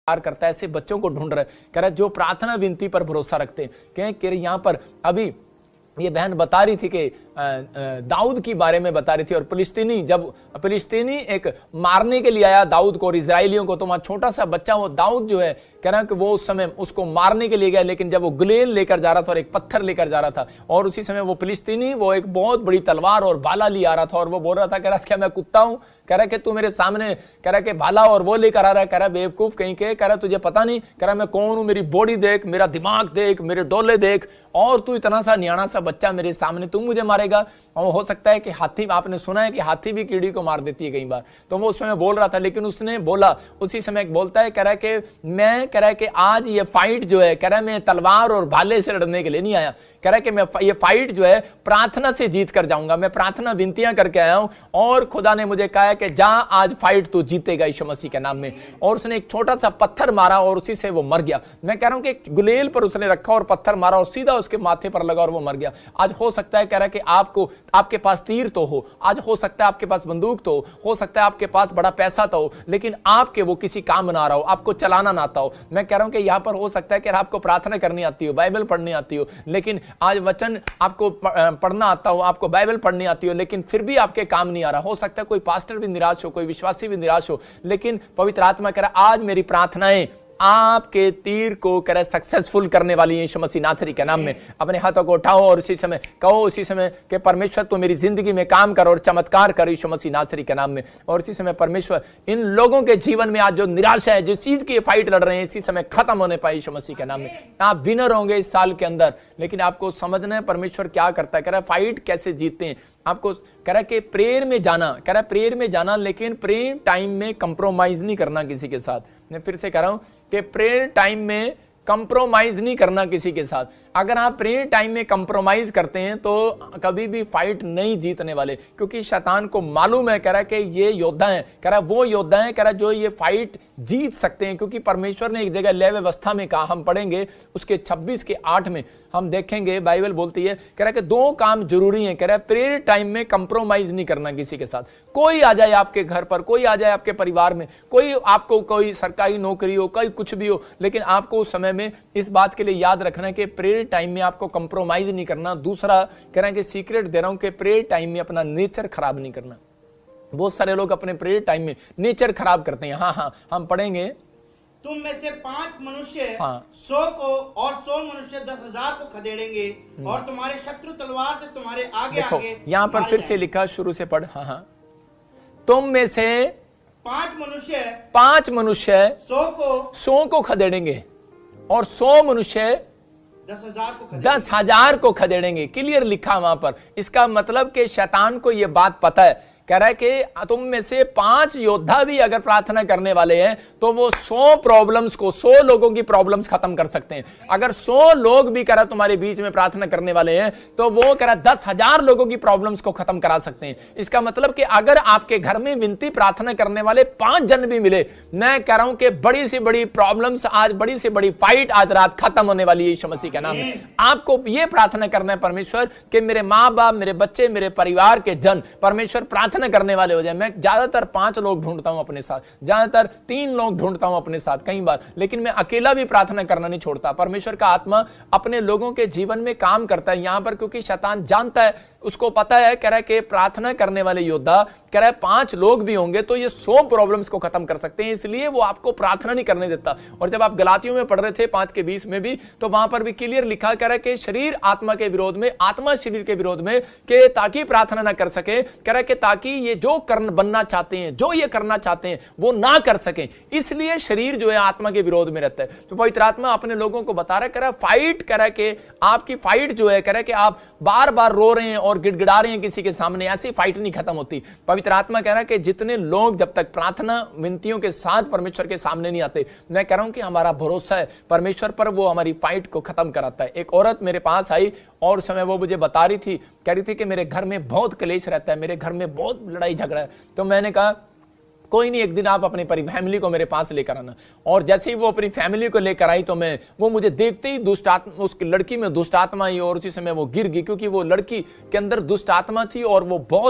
करता है, ऐसे बच्चों को ढूंढ रहा है। कह रहा है जो प्रार्थना विनती पर भरोसा रखते हैं। कह यहाँ पर अभी ये बहन बता रही थी कि दाऊद की बारे में बता रही थी, और फिलिस्तीनी एक मारने के लिए आया दाऊद को और इजराइलियों को, तो वहां छोटा सा बच्चा वो दाऊद जो है कह रहा है कि वो उस समय उसको मारने के लिए गया, लेकिन जब वो गुलेल लेकर जा रहा था और एक पत्थर लेकर जा रहा था, और उसी समय वो फिलिस्तीनी वो एक बहुत बड़ी तलवार और भाला लिए आ रहा था, और वो बोल रहा था कह रहा क्या मैं कुत्ता हूं, कह रहा कि तू मेरे सामने कह रहा कि भाला और वो लेकर आ रहा है, कह रहा बेवकूफ कहीं के, कह रहा तुझे पता नहीं, कह रहा मैं कौन हूं, मेरी बॉडी देख, मेरा दिमाग देख, मेरे डोले देख, और तू इतना सा न्याणा सा बच्चा मेरे सामने तू मुझे मारेगा। और हो सकता है कि हाथी, आपने सुना है कि हाथी भी कीड़ी को मार देती है कई बार, तो वो उस समय बोल रहा था, लेकिन उसने बोला उसी समय बोलता है कह रहा है कि मैं कह रहा है कि आज ये फाइट जो है कह रहा है मैं तलवार और भाले से लड़ने के लिए नहीं आया, कह रहा है कि मैं ये फाइट जो है प्रार्थना से जीत कर जाऊंगा, मैं प्रार्थना विनतियां करके आया हूं, और खुदा ने मुझे कहा है कि जा आज फाइट तू जीतेगा यीशु मसीह के नाम में। और उसने एक छोटा सा पत्थर मारा और उसी से वो मर गया। मैं कह रहा हूं कि एक गुलेल पर उसने रखा और पत्थर मारा और सीधा उसके माथे पर लगा और वो मर गया। आज हो सकता है कह रहा है कि आपके पास तीर तो हो, आज हो सकता है आपके पास बंदूक तो हो सकता है आपके पास बड़ा पैसा तो हो, लेकिन आपके वो किसी काम ना रहा हो, आपको चलाना ना आता हो। मैं कह रहा हूं कि यहां पर हो सकता है कि आपको प्रार्थना करनी आती हो, बाइबल पढ़नी आती हो, लेकिन आज वचन आपको पढ़ना आता हो, आपको बाइबल पढ़नी आती हो, लेकिन फिर भी आपके काम नहीं आ रहा। हो सकता है कोई पास्टर भी निराश हो, कोई विश्वासी भी निराश हो, लेकिन पवित्र आत्मा कह रहा आज मेरी प्रार्थनाएं आपके तीर को कह रहा सक्सेसफुल करने वाली है यीशु मसीह नासरी के नाम में। अपने हाथों को उठाओ और उसी समय कहो, उसी समय कि परमेश्वर तू मेरी जिंदगी में काम कर और चमत्कार कर यीशु मसीह नासरी के नाम में। और इसी समय परमेश्वर इन लोगों के जीवन में आज जो निराशा है, जिस चीज की फाइट लड़ रहे हैं, इसी समय खत्म होने पाए यीशु मसीह के नाम में। आप विनर होंगे इस साल के अंदर, लेकिन आपको समझना है परमेश्वर क्या करता है। कह रहा है फाइट कैसे जीतते हैं आपको, कह रहा है कि प्रेयर में जाना, कह रहा है प्रेयर में जाना, लेकिन प्रेयर टाइम में कंप्रोमाइज नहीं करना किसी के साथ। मैं फिर से कह रहा हूं कि प्रेयर टाइम में कंप्रोमाइज नहीं करना किसी के साथ। अगर आप प्रेयर टाइम में कंप्रोमाइज करते हैं तो कभी भी फाइट नहीं जीतने वाले, क्योंकि शैतान को मालूम है कह रहा है कि ये योद्धा हैं, कह रहा है वो योद्धा हैं, कह रहा है जो ये फाइट जीत सकते हैं, क्योंकि परमेश्वर ने एक जगह लय व्यवस्था में कहा, हम पढ़ेंगे उसके 26:8 में हम देखेंगे, बाइबल बोलती है कह रहा है कि दो काम जरूरी हैं। कह रहा है प्रेयर टाइम में कंप्रोमाइज नहीं करना किसी के साथ। कोई आ जाए आपके घर पर, कोई आ जाए आपके परिवार में, कोई आपको कोई सरकारी नौकरी हो, कोई कुछ भी हो, लेकिन आपको उस समय में इस बात के लिए याद रखना है कि प्रेयर टाइम में आपको कंप्रोमाइज नहीं करना। दूसरा कह रहा है कि सीक्रेट दे रहा हूं कि प्रेयर टाइम में अपना नेचर खराब नहीं करना। बहुत सारे लोग अपने प्रेयर टाइम में नेचर खराब करते हैं। हाँ हम पढ़ेंगे, तुम में से 5 मनुष्य 100 को और 100 मनुष्य 10,000 को खदेड़ेंगे, और तुम्हारे शत्रु तलवार से तुम्हारे आगे आगे। यहाँ पर फिर से लिखा, शुरू से पढ़। हाँ तुम में से 5 मनुष्य 100 को खदेड़ेंगे और 100 मनुष्य 10,000 को खदेड़ेंगे। क्लियर लिखा वहां पर। इसका मतलब कि शैतान को यह बात पता है, कह रहा है कि तुम में से 5 योद्धा भी अगर प्रार्थना करने वाले हैं तो वो 100 प्रॉब्लम्स को, 100 लोगों की प्रॉब्लम्स खत्म कर सकते हैं। अगर 100 लोग भी कह रहा तुम्हारे बीच में प्रार्थना करने वाले हैं तो वो कह रहा 10,000 लोगों की प्रॉब्लम्स को खत्म करा सकते हैं। इसका मतलब कि अगर आपके घर में विनती प्रार्थना करने वाले 5 जन भी मिले, मैं कह रहा हूं कि बड़ी से बड़ी प्रॉब्लम्स आज, बड़ी से बड़ी फाइट आज रात खत्म होने वाली है यीशु मसीह के नाम में। आपको यह प्रार्थना करना है परमेश्वर कि मेरे माँ बाप, मेरे बच्चे, मेरे परिवार के जन परमेश्वर प्रार्थना करने वाले हो जाए। मैं ज्यादातर 5 लोग ढूंढता हूं अपने साथ, ज्यादातर 3 लोग ढूंढता हूं अपने साथ कई बार, लेकिन मैं अकेला भी प्रार्थना करना नहीं छोड़ता। परमेश्वर का आत्मा अपने लोगों के जीवन में काम करता है यहां पर, क्योंकि शैतान जानता है, उसको पता है, कह रहा है कि प्रार्थना करने वाले योद्धा कह रहा है 5 लोग भी होंगे तो ये 100 प्रॉब्लम्स को खत्म कर सकते हैं, इसलिए वो आपको प्रार्थना नहीं करने देता। और जब आप गलातियों में पढ़ रहे थे 5:20 में भी, तो वहां पर भी क्लियर लिखा, कह रहा है कि शरीर आत्मा के विरोध में, आत्मा शरीर के विरोध में, कि ताकि प्रार्थना ना कर सके, कह रहा है कि ताकि ये जो बनना चाहते हैं, जो ये करना चाहते हैं वो ना कर सके, इसलिए शरीर जो है आत्मा के विरोध में रहता है। तो पवित्र आत्मा अपने लोगों को बता रहा है, कह रहा है फाइट, कह रहा है कि आपकी फाइट जो है, कह रहा है कि आप बार बार रो रहे हैं और गिड़गिड़ा रहे हैं किसी के सामने, ऐसी फाइट नहीं खत्म होती। पवित्र आत्मा कह रहा है कि जितने लोग जब तक प्रार्थना विनतियों के साथ परमेश्वर के सामने नहीं आते, मैं कह रहा हूं कि हमारा भरोसा है परमेश्वर पर, वो हमारी फाइट को खत्म कराता है। एक औरत मेरे पास आई और समय वो मुझे बता रही थी, कह रही थी कि मेरे घर में बहुत क्लेश रहता है, मेरे घर में बहुत लड़ाई झगड़ा है। तो मैंने कहा कोई नहीं, एक दिन आप अपनी फैमिली को मेरे पास लेकर आना। और जैसे ही वो अपनी फैमिली को लेकर आई तो वो मुझे देखते ही दुष्ट आत्मा, उस लड़की में दुष्ट आत्मा आई और उसी समय वो गिर गई, क्योंकि वो लड़की के अंदर दुष्ट आत्मा थी और वो बहुत